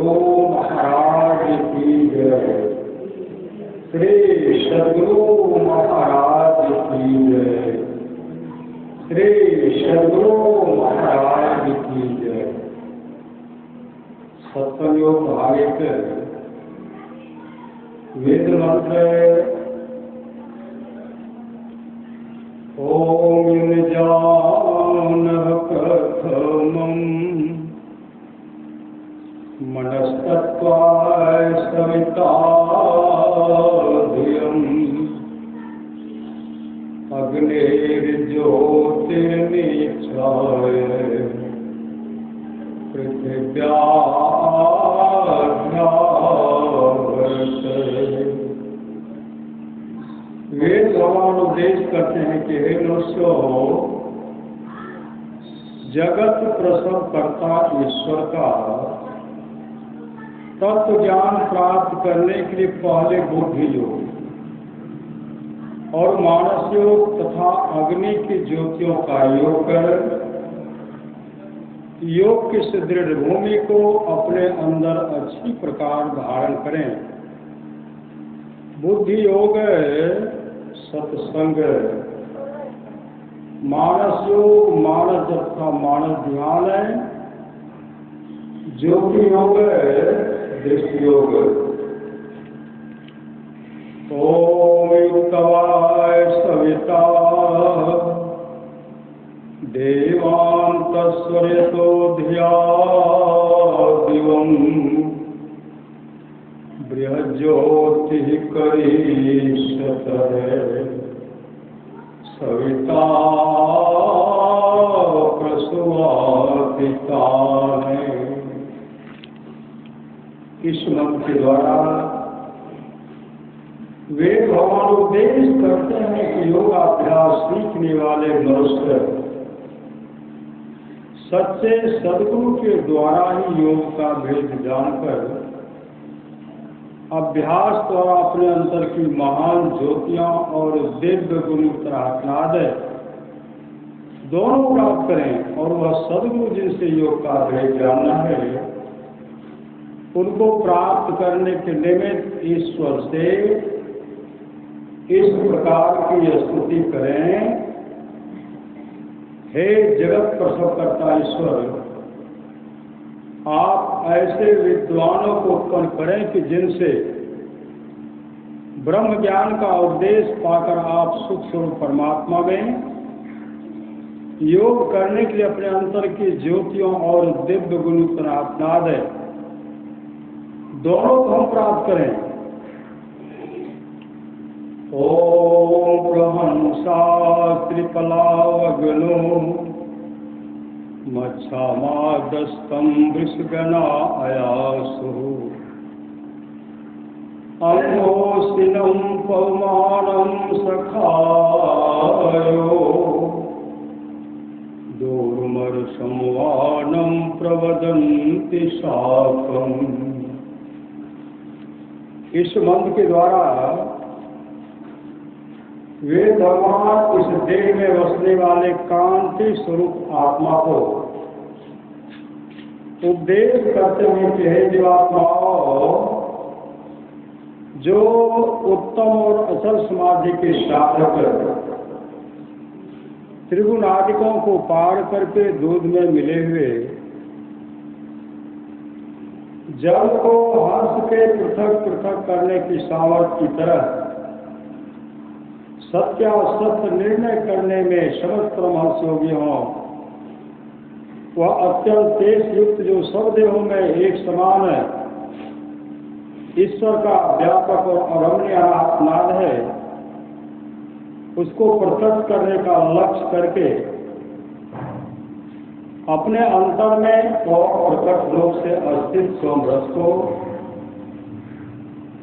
सद्गुरु महाराज की जय। श्री सद्गुरु महाराज की जय। श्री सद्गुरु महाराज की जय। सत्संग भाविक वेद मंत्र ओम जान प्रथमं मनस्तत्त्वाय सविताधियम् अग्निर्ज्योतिर्निक्षाय पृथिव्याध्यावर्तते। वेद भगवान उपदेश करते हैं कि हे मनुष्यों, जगत प्रसव करता ईश्वर का तत्व ज्ञान प्राप्त करने के लिए पहले बुद्धि योग और मानस योग तथा अग्नि की ज्योतियों का योग कर योग की सुदृढ़ भूमि को अपने अंदर अच्छी प्रकार धारण करें। बुद्धि योग सत्संग, मानस योग मानस जप का मानस ध्यान है, ज्योति योग दृष्टि योग। ओम युक्तवाय सविता देवान्तस्वरतो धिया दिवम् बृहज्योतिः करीषतः सविता प्रसूवातिताने। इस मंत्र के द्वारा वे भगवान उपदेश करते हैं कि योगाभ्यास सीखने वाले मनुष्य सच्चे सद्गुरु के द्वारा ही योग का भेद जानकर अभ्यास द्वारा अपने अंतर की महान ज्योतियां और दिव्य गुण प्रार्थनाद दोनों प्राप्त करें। और वह सद्गुरु जिनसे योग का भेद जानना है उनको प्राप्त करने के निमित्त ईश्वर से इस प्रकार की स्तुति करें। हे जगत प्रसव करता ईश्वर, आप ऐसे विद्वानों को उत्पन्न करें कि जिनसे ब्रह्म ज्ञान का उपदेश पाकर आप सुख स्वरूप परमात्मा में योग करने के लिए अपने अंतर की ज्योतियों और दिव्य गुण प्रार्थनाद दोनों को हम प्राप्त करें। ओम प्रहंसा त्रिपलावगनो मच्छामादस्तं वृषगणा अयासु अमोसिनं पवमानं सखायो दूर्मर्षंवानं प्रवदन्ति शाकम्। इस मंत्र के द्वारा वे भगवान इस देह में बसने वाले कांति स्वरूप आत्मा को उपदेश करते हैं कि हे जीवात्माओं, जो उत्तम और अचल समाधि के साधक त्रिगुण आदिकों को पार करके दूध में मिले हुए जल को हर्ष के पृथक पृथक करने की सामर्थ्य की तरह सत्यासत्य निर्णय करने में समस्त परमहंस योगी हों, वह अत्यंत तेज युक्त जो सब देहों में एक समान है, ईश्वर का व्यापक और अरम्य नाद है, उसको प्रत्यक्ष करने का लक्ष्य करके अपने अंतर में और प्रकट रूप से अस्तित्व स्वयं रस को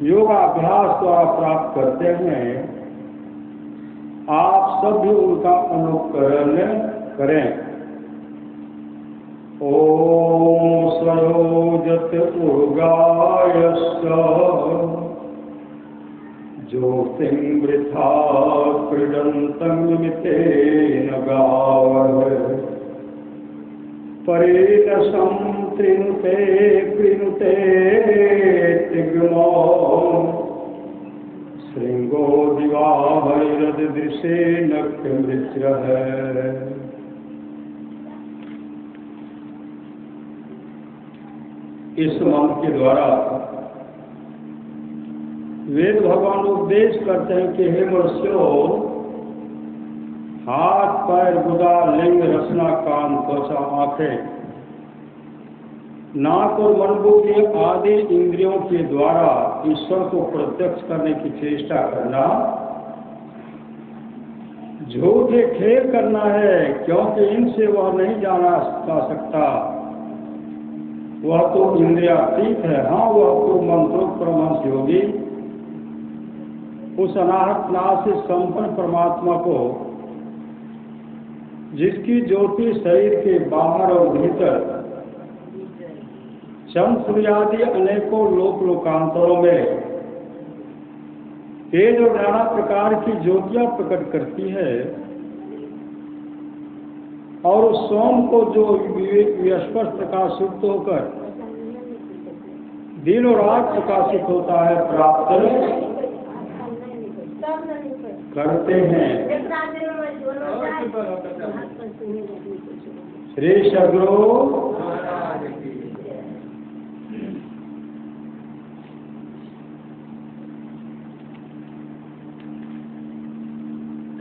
योगाभ्यास द्वारा प्राप्त करते हैं। आप सब भी उनका अनुकरण करें। ओम स्वयोजत उर्गायश्च ज्योतिर्वृथा क्रीडन्तं मितेन गावः परेणसं कृणुते विचित्र है। इस मंत्र के द्वारा वेद भगवान उपदेश करते हैं कि हे मनुष्यों, हाथ पैर गुदा लिंग रचना कान त्वचा आंखें नाक और मन बुद्धि आदि इंद्रियों के द्वारा ईश्वर को प्रत्यक्ष करने की चेष्टा करना झूठे खेल करना है, क्योंकि इनसे वह नहीं जाना जा सकता। वह तो इंद्रियातीत है। हाँ, वह तो मंत्रोक्त परमहंस योगी उस अनाहत नाश से संपन्न परमात्मा को, जिसकी ज्योति शरीर के बाहर और भीतर चंद्र सूर्यादि अनेकों लोक लोकांतरों में तेज और नाना प्रकार की ज्योतियां प्रकट करती है, और उस सोम को जो विस्पष्ट प्रकाश युक्त होकर दिन और रात प्रकाशित होता है, प्राप्त करते हैं। श्री सद्गुरु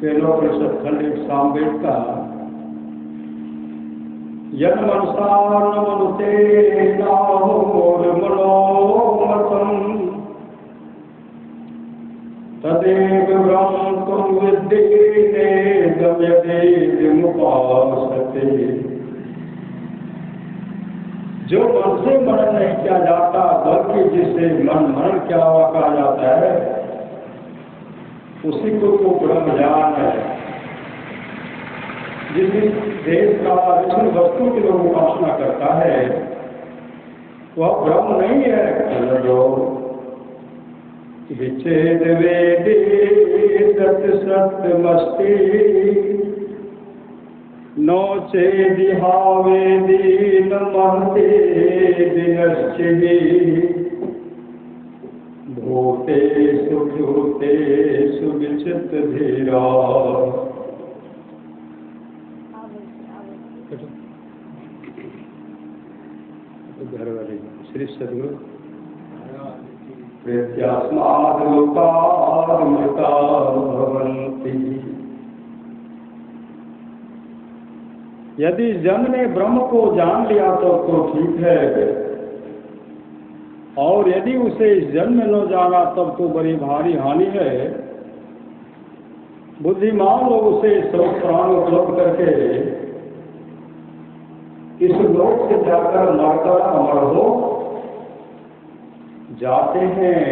केनोपनिषद खंड 1 का यन मनसा न मनुते नाहोर मनोमतम् तदेव ब्रह्म त्वं विद्धि नेदं यदेदमुपासते। जो मन से मनन नहीं किया जाता, बल्कि जिसे मनन क्या कहा जाता है, उसी को ब्रह्म ज्ञान है। जिस देश का विष्णु वस्तु की लोग उपासना करता है, वह ब्रह्म नहीं है। जो विच्छेद वेदी सत्य सत्यमस्ति नो चेदिहावेदी न महते दिनश्चिदी भूतेषु भूतेषु विचित्र धीरा। घर वाले श्री सद्गुरु प्रेत्यास्माद् लोकाद् मृता भवन्ति। यदि जन ने ब्रह्म को जान लिया तो ठीक है, और यदि उसे इस जन्म में न जाना तब तो बड़ी भारी हानि है। बुद्धिमान लोग उसे सब प्राण उपलब्ध करके इस लोक से जाकर मरकर अमर हो जाते हैं।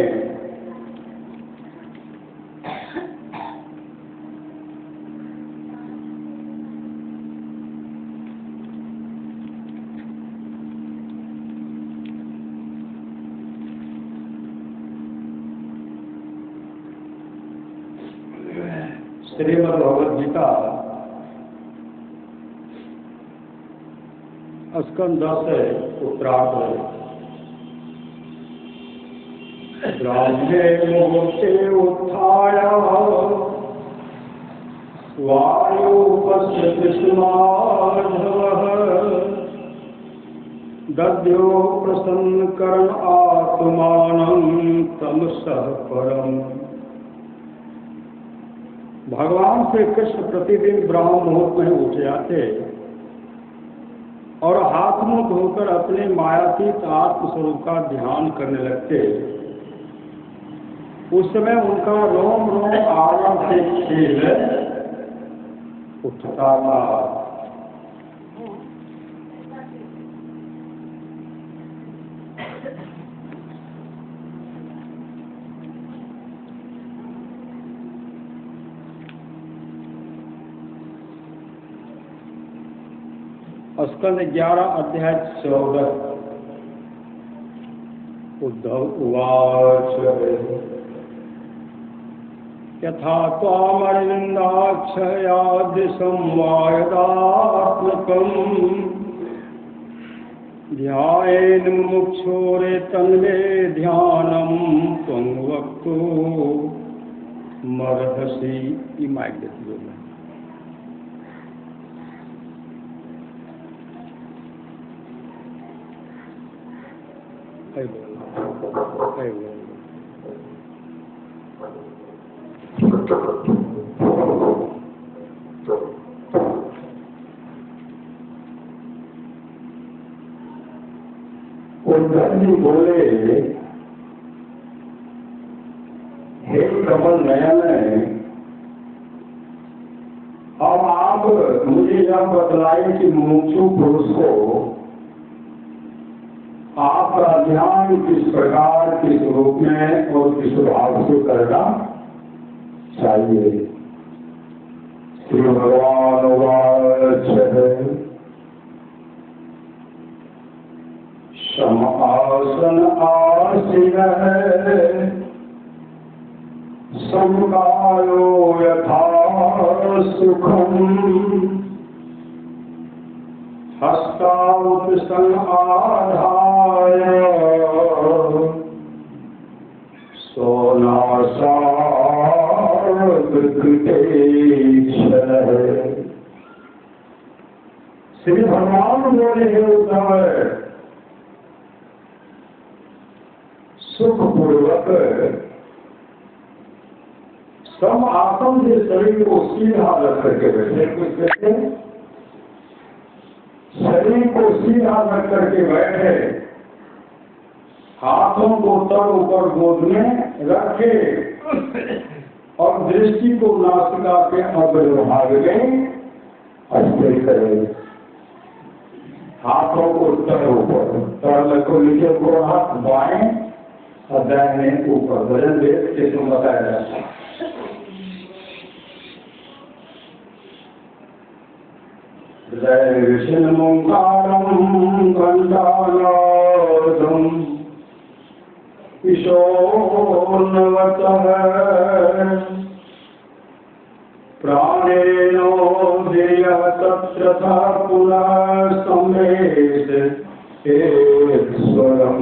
श्रीमद् भगवद गीता स्कंद 10 उत्तरार्ध है। ब्राह्मणे मुहूर्ते उत्थाय वायुपस्यतिस्मार्धवः दद्यो प्रसन्नकरन् आत्मानं तमसः परम्। भगवान श्री कृष्ण प्रतिदिन ब्राह्म मुहूर्त में उठ जाते और हाथ मुंह धोकर अपने मायातीत आत्मस्वरूप का ध्यान करने लगते। उस समय उनका रोम रोम आराम से खेल उठता था। स्कंद 11 अध्याय 14। उद्धव उवाच यथा त्वामरविन्दाक्षयादृशं वायदात्मकम् ध्यायेन मुमुक्षोरे तन्मे ध्यानं त्वं वक्तुमर्हसि। जी बोले, हे कमल नयन, अब आप मुझे यह बतलाए कि मुमुक्षु पुरुष को आपका ध्यान किस प्रकार, किस रूप में और किस भाव से करना चाहिए। श्री भगवान वाच समासन आसीन समकालो यथा सुखम हस्तावत आधाय श्री भगवान बोले, हे उद्धव, सुख पूर्वक सम आसन से शरीर को सीधा रख करके बैठे। कुछ कहते हैं शरीर को सीधा रख करके बैठे, हाथों को तर ऊपर गोद में रखे और दृष्टि को नासिका के अग्र भाग में स्थिर करे। हाथों को तर ऊपर, तर को नीचे को हाथ बाएं और दाहिने ऊपर, वजन वेद के तुम बताया जाता है। प्राणेनो तत्र पुनः समेत स्वरम।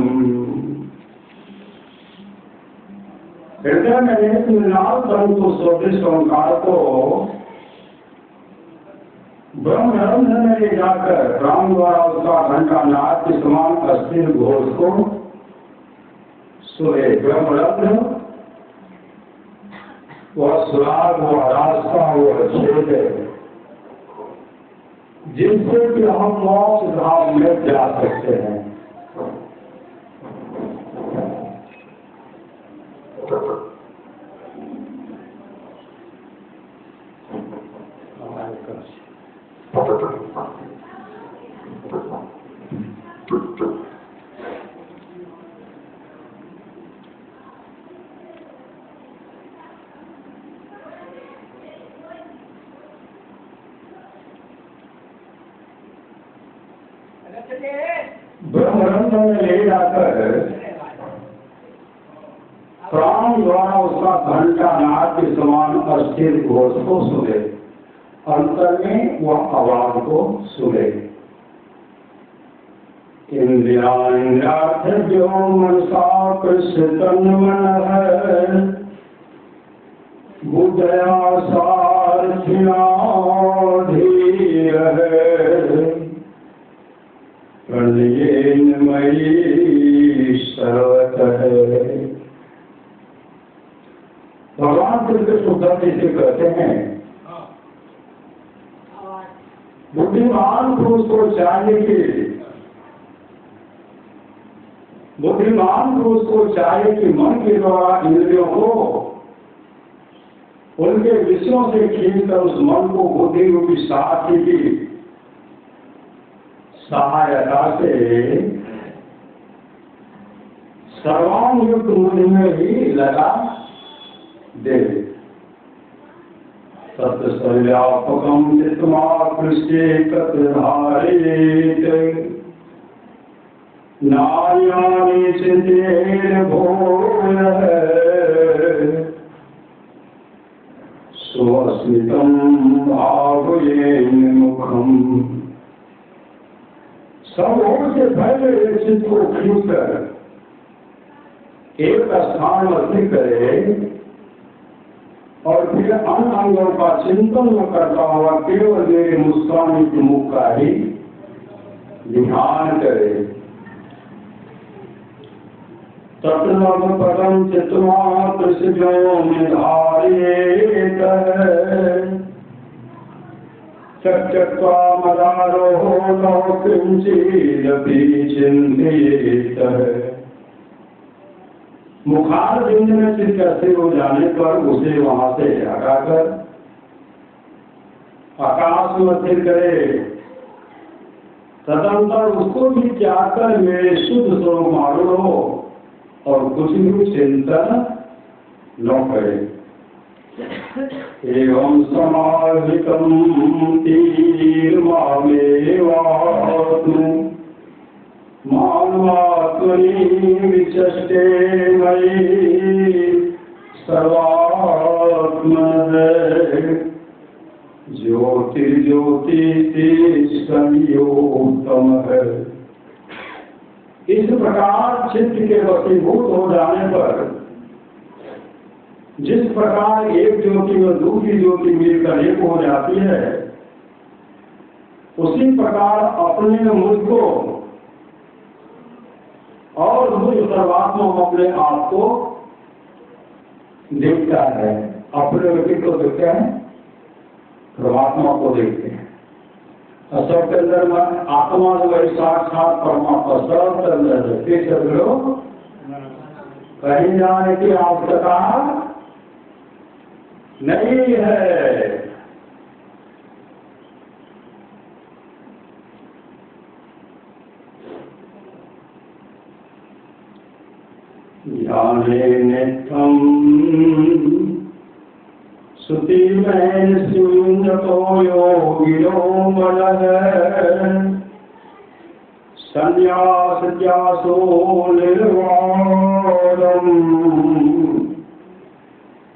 हृदय में नाल तंतु स्वदेश ओंकार को ब्रह्मरंध्र में ले जाकर प्राण द्वारा उसका घंटा नाद के समान अस्थिर घोष को सोए। ब्रह्मरंध्र वह सुराग, वह रास्ता, वह छेद है जिससे कि हम मोक्ष धाम में जा सकते हैं। ब्रह्मरंध्र में ले जाकर प्राण द्वारा उसका घंटा नाद के समान अस्थिर घोष को सुने, अंतर में वह आवाज को सुने। इंद्रियार्थ जो मनसा कृष्ण है बुद्धया सारथिया धीर है प्रणयेन मयि सर्वत है। भगवान श्री कृष्ण उद्धव जी से कहते हैं, बुद्धिमान पुरुष को चाहिए कि मन के द्वारा इंद्रियों को उनके विषयों से खींचकर उस मन को बुद्धि रूपी साथी की सहायता से सर्वानुयुक्त मुनि में ही लगा दे। सत्सर्व्यापकम चित्तमाकृष्टे कतधारित नायानि चितेन भोर स्वस्मितम भावयेन मुखम। सब ओर से पहले चित्त को खींचकर एक स्थान में स्थिर करे और फिर अन्य अंगों का चिंतन न करता हुआ केवल मेरे मुस्कान के मुख का ही ध्यान करे। तत्व पदम चित्तमात्र से जो निर्धारित चक्वा मदारो नो किंचिदपि चिंतित। मुखार बिंद में चित्त स्थिर हो जाने पर उसे वहां से हटाकर आकाश में स्थिर करे, तदंतर उसको भी त्याग कर मेरे शुद्ध स्वरूप मालूम हो और कुछ भी चिंतन न करे। एवं समाहितम तीर्मामेवात्म मानवात्मनि विचष्टे मयि सर्वात्मने ज्योतिर्ज्योति संयोगतम है। इस प्रकार चित्त के वशीभूत हो जाने पर जिस प्रकार एक ज्योति में दूसरी ज्योति मिलकर एक हो जाती है, उसी प्रकार अपने मुझको और मुझ सर्वात्मा अपने आप को देखता है। अपने व्यक्ति को देखते हैं, परमात्मा को देखते हैं। सबके अंदर में आत्मा जो है साक्षात परमात्मा सबके अंदर है। सब लोग कहीं जाने की आवश्यकता नहीं है। ध्याने नित्यं सुति में सिंजतो योगिनो मनः संन्यास त्यासो निर्वाणम्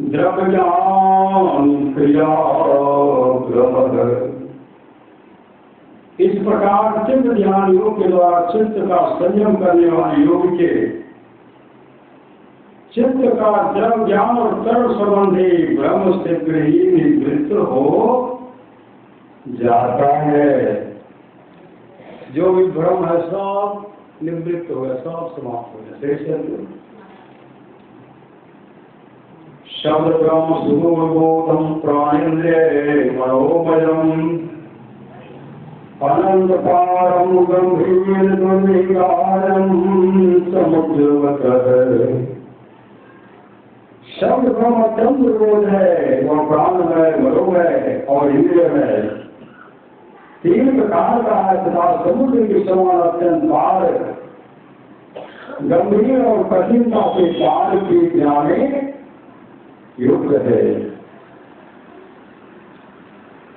द्रव्यज्ञान क्रिया ग्रह। इस प्रकार चित्त ध्यान योग के द्वारा चित्त का संयम करने वाले योग के चित्त का जब ज्ञान और कर्म संबंधी ब्रह्म से ही निवृत्त हो जाता है। जो भी भ्रम है सब निवृत्त हो गया, सब समाप्त हो गया। शब्द ब्रह्म सुबोधम प्राणेन्द्रिय मनोमयम अनंत पारम गंभीर दुर्निगारम समुद्रवत। शब्द ब्रह्म चंद्रबोध है, वह प्राण है, मनोमय और इंद्रिय है। तीन प्रकार का है तथा समुद्र के समान अत्यंत पार गंभीर और कठिनता से पार की जाने युक्त है।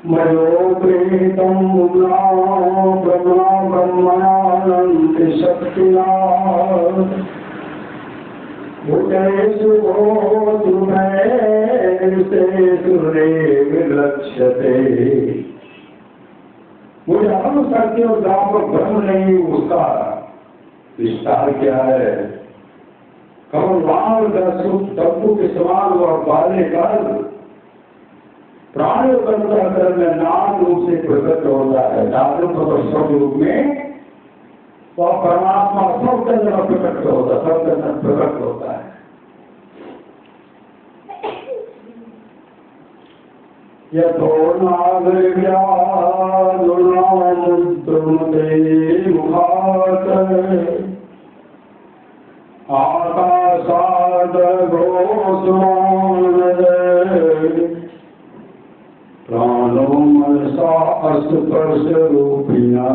मयोप्रेतम ब्रह्मानंद शक्तिना विलक्ष्यते। मुझे अनुसक्ति और व्यापक ब्रह्म नहीं, उसका विस्तार क्या है। कमलवान तत्व के समान और बाले कर प्राण अंतःकरण में नाम रूप से प्रकट होता है। नाम सब रूप में वह परमात्मा सबके अंदर प्रकट होता है, सबके अंदर प्रकट होता है। यथो नागरिव्यानुनामुद्रुमते मुखात् आकाशाद घोषमानः प्राणो मनसा स्पर्श रूपिणा।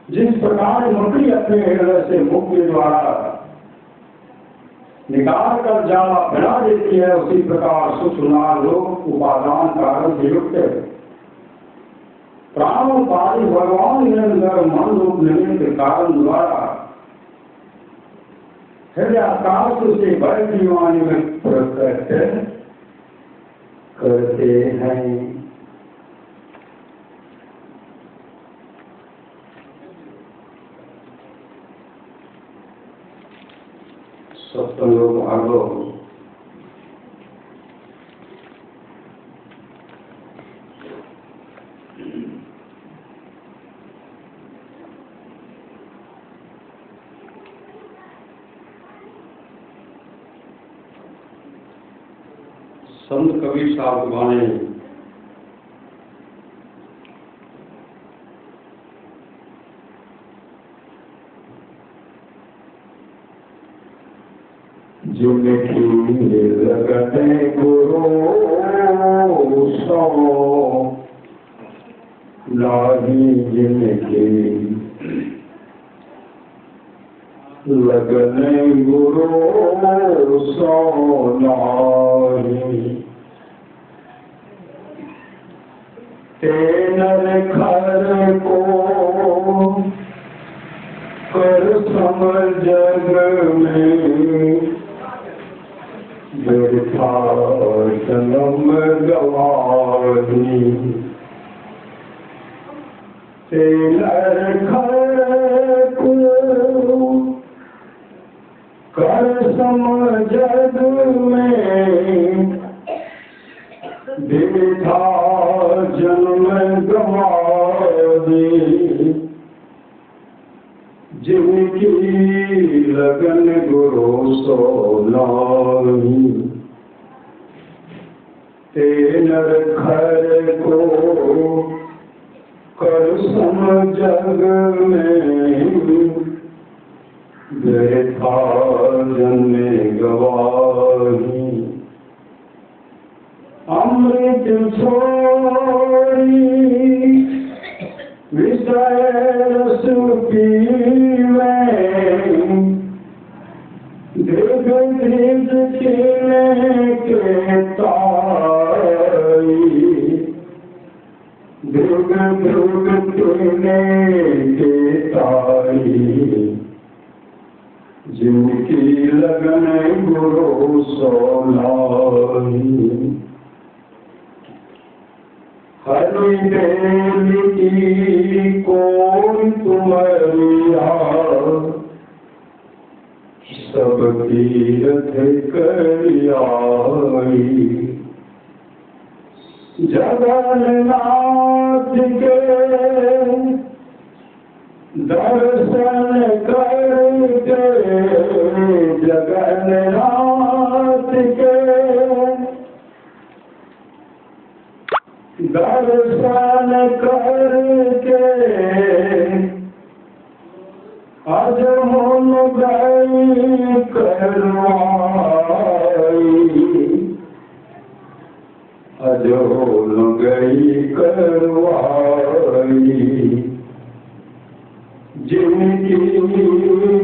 जिस प्रकार मकड़ी अपने हृदय से मुख के द्वारा निकाल कर जाला बना देती है, उसी प्रकार सुषुम्ना लोक उपादान कारण से युक्त प्राणोपाधि भगवान निरंतर मन रूप निमित्त कारण द्वारा हृदय आकाश से बड़ी वाणी में प्रकट करते हैं। सत्संग भागो संत कबीर साहब बाने जिनकी लगन गुरु सो नाही, जिनकी लगन गुरु सो नाही, तेनर खर को कर समझ जग में व्यर्था जन्म गवाही, तेनर खर को कर समझ जग में व्यर्था जन्म गवाही, जिनकी लगन गुरु सो नाही, तेनर खर को कर समझ जग में व्यर्था जन्म गवाही, अमृत छोड़ी विषय रस पीवे, दीर्घ दीर्घ खिले के ताई, दीर्घ दीर्घ खिले के ताई, जिनकी लगन गुरु सो नाही, हरि बेल की कोई तुम्हारिया, सब तीर्थ करियाई, जगन्नाथ के दर्शन करके, जगन्नाथ के दर्शन करके अज मन गई करवाई, अज मन गई करवाई, जिनकी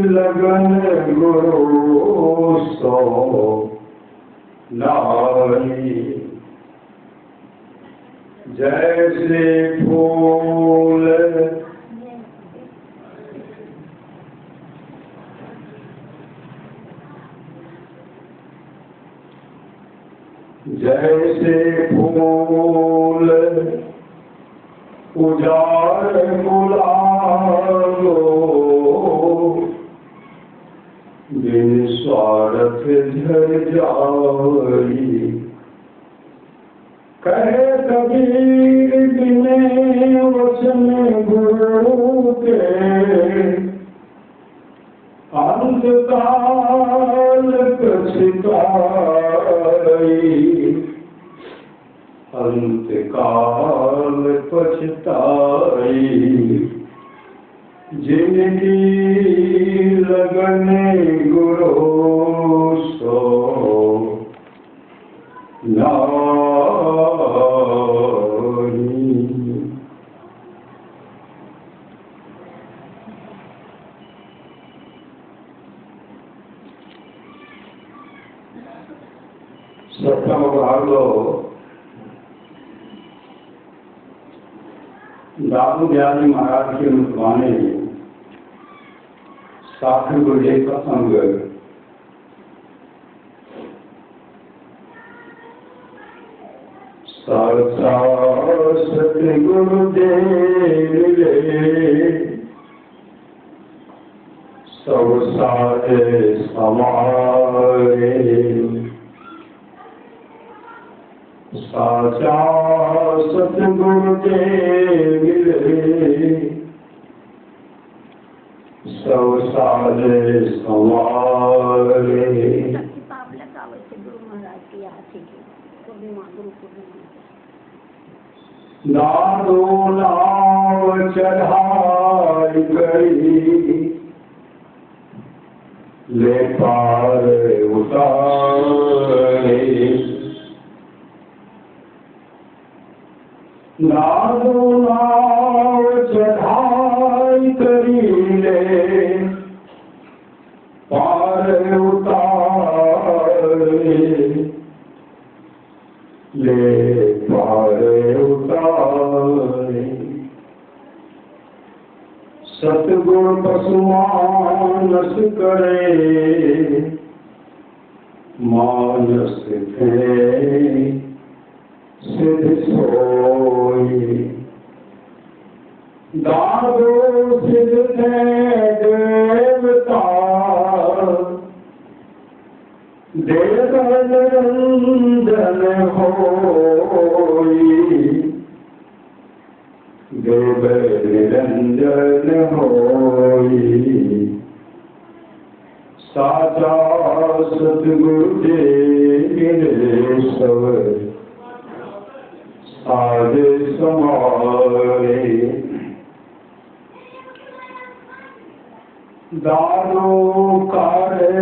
लगन गुरु सो नाही, जैसे फूल जैसे फूल उजाड़ गुलाबो, बिन स्वार्थ झर जाई, कहे कबीर बिने वचन गुरु के, अंत काल पछताई, अंत काल पछताई, जिनकी लगन गुरु सो नाही। सप्तम भागो दादू दयाली महाराज के मुखबाने साखी गुरुदेव प्रसंग साचा सत्य गुरुदेव सब सारे समारे, साचा सतगुरुदेव सब सारे समारे। पावला गावाचे गुरु महाराज की आरती दादो नाव चढ़ाई करी ले पार उतारे, दादो नाव चढ़ाई करी ले पार उतारे, ले पार उतारे। सतगुण पशुमानस करे मानस थे सिद्ध सोई, दादो सिद्ध थे देवता देव निरंजन होई, देव निरंजन होई। साचा सतगुरुदेव सब साधे समारे, दानो काले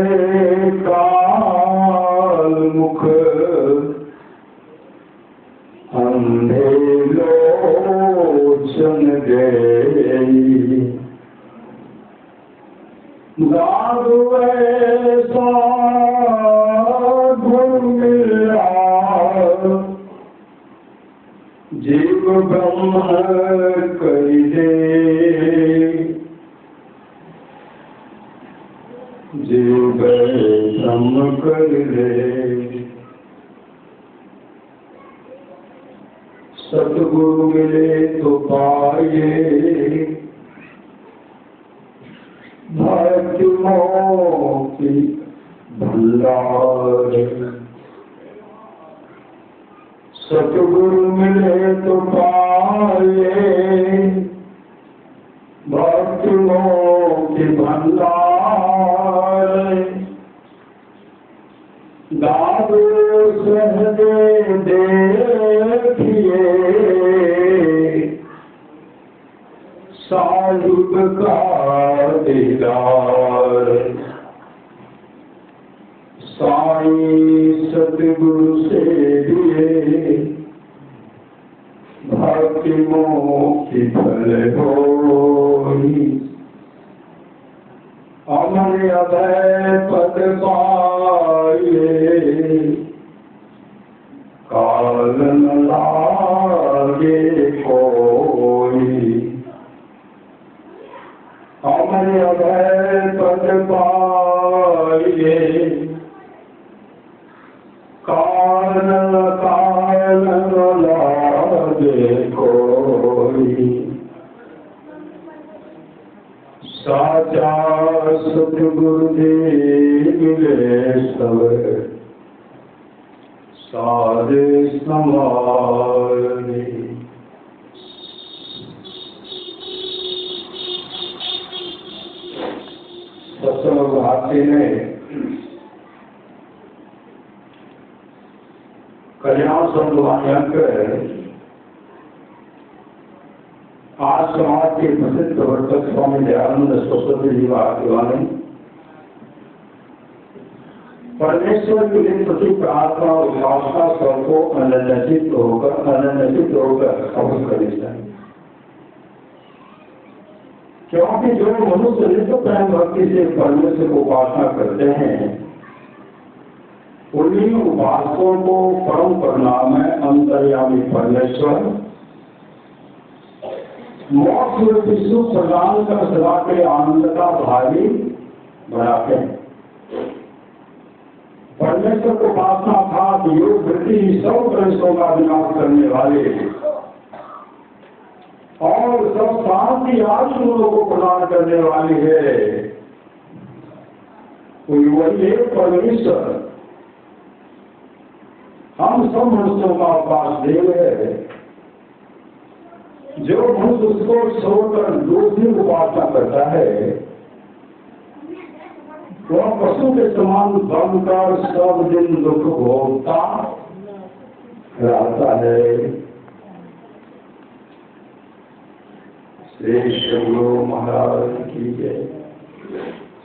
काल मुख अंधे लोचन देई, दादू ऐसा गुण मिला जीव ब्रह्म करी दे, जीव ब्रह्म कर ले। सतगुरु मिले तो पाए भक्ति मोक्ति भंडार, सतगुरु मिले तो पाए भक्ति मोक्ति भंडार, दादो सहजे देखिए साहिब का दीदार, साईं सतगुरु से दिए भक्ति मोक्ति फल होई, अमर अभय पद पाए काल न लागे कोई, अमर अभय पद पाए काल न लागे कोई। साचा सतगुरुदेव मिले सब साधे समारे, सत्संग भारती ने कल्याण संवाद आज समाज के प्रसिद्ध प्रवर्तक स्वामी दयानंद सरस्वती जी महाराज परमेश्वर के लिए प्रति प्रार्थना और उपासना सबको अनन्यचित होकर अवश्य करनी चाहिए, क्योंकि जो मनुष्य नित्य प्रेम भक्ति से परमेश्वर को उपासना करते हैं उन्हीं उपासकों को परम करुणा में अंतर्यामी परमेश्वर मोक्ष रूपी सुख प्रदान कर सदा के आनंद का भागी बनाते हैं। परमेश्वर को उपासना था कि योग वृत्ति सब प्रवेशों का विनाश करने वाले और सब शांति आश्रमों को प्रदान करने वाली है, कोई वही है परमेश्वर। हम सब मनुष्यों का उपास देव है, जो मनुष्य उसको छोड़कर दूसरी उपासना करता है वह पशु के समान बनकर सब दिन दुख भोगता राता है। श्री गुरु महाराज की जय।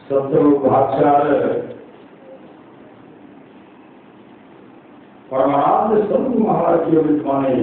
सतगुरु भाष्यार्य परमानंद सतगुरु महाराज की विद्वानी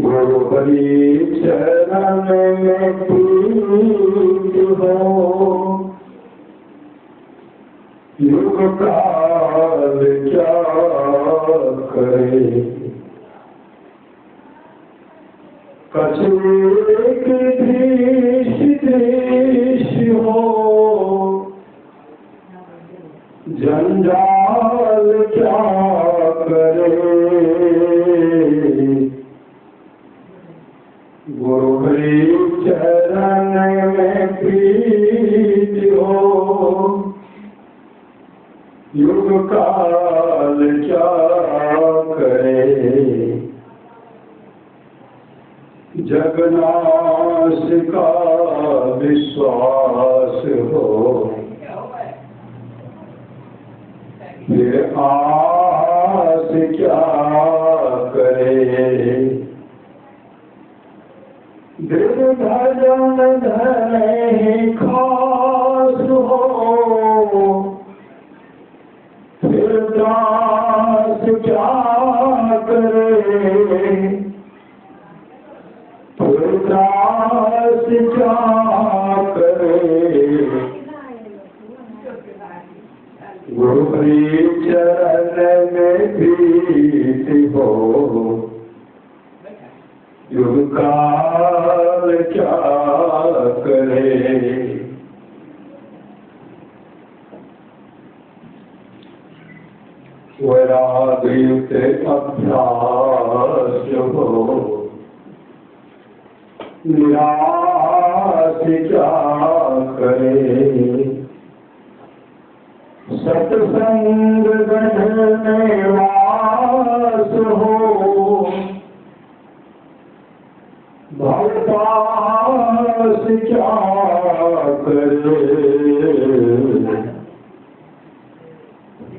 गुरु हरि चरण में प्रीत हो, युग काल क्या करे। कछुए की दृष्टि हो, जंजाल क्या करे। गुरु हरि चरण में प्रीत हो, युग काल क्या करे। जगनाश का विश्वास हो, फिर आस क्या करे। भजन धरे खास हो, फिर दास क्या करे। फिर दास क्या करे। गुरु हरि चरण में प्रीत हो, युग काल क्या करे। वैराग्युक्त अभ्यास हो, निराश क्या करे। सत्संग गढ़ने वास हो, भवपास क्या करे।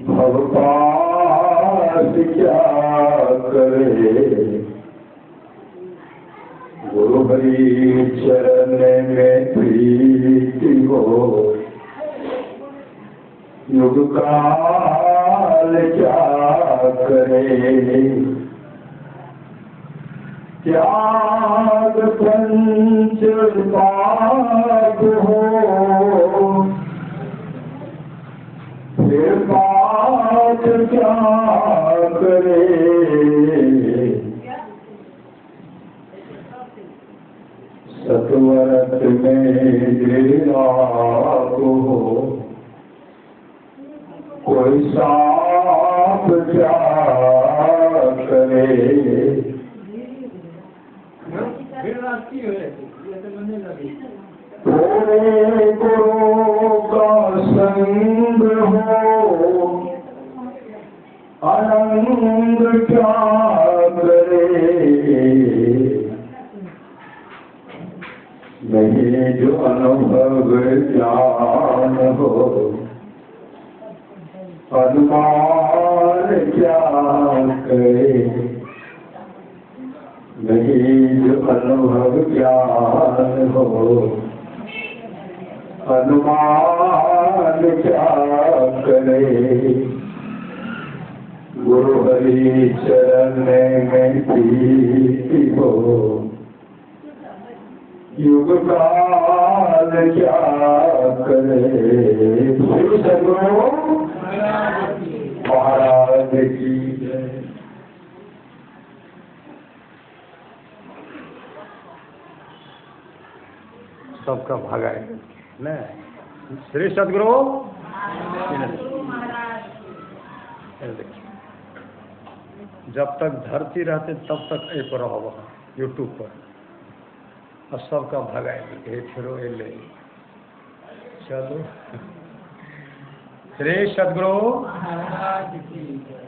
भवपास क्या करे। गुरु हरि चरण में प्रीति हो, युग काल क्या करे। त्याग पंच पाप हो, फिर पाप क्या करे। सतवरत में गिराव हो, कोई सांप क्या करे। थोड़े गुरु का संग हो, आनंद क्या करे। नहीं जो अनुभव ज्ञान हो, अनुमान क्या करे। नहीं जो अनुभव ज्ञान हो, अनुमान क्या करे। गुरु हरि चरण में प्रीति हो, युग काल क्या करे। श्री सद्गुरु महाराज की जय। सबका भगाए न श्री सद्गुरु। जब तक धरती रहते तब तक ए पर रहो यूट्यूब पर, और सबका भगाए ये छोड़ो ये ले। चलो श्री सद्गुरु महाराज की जय।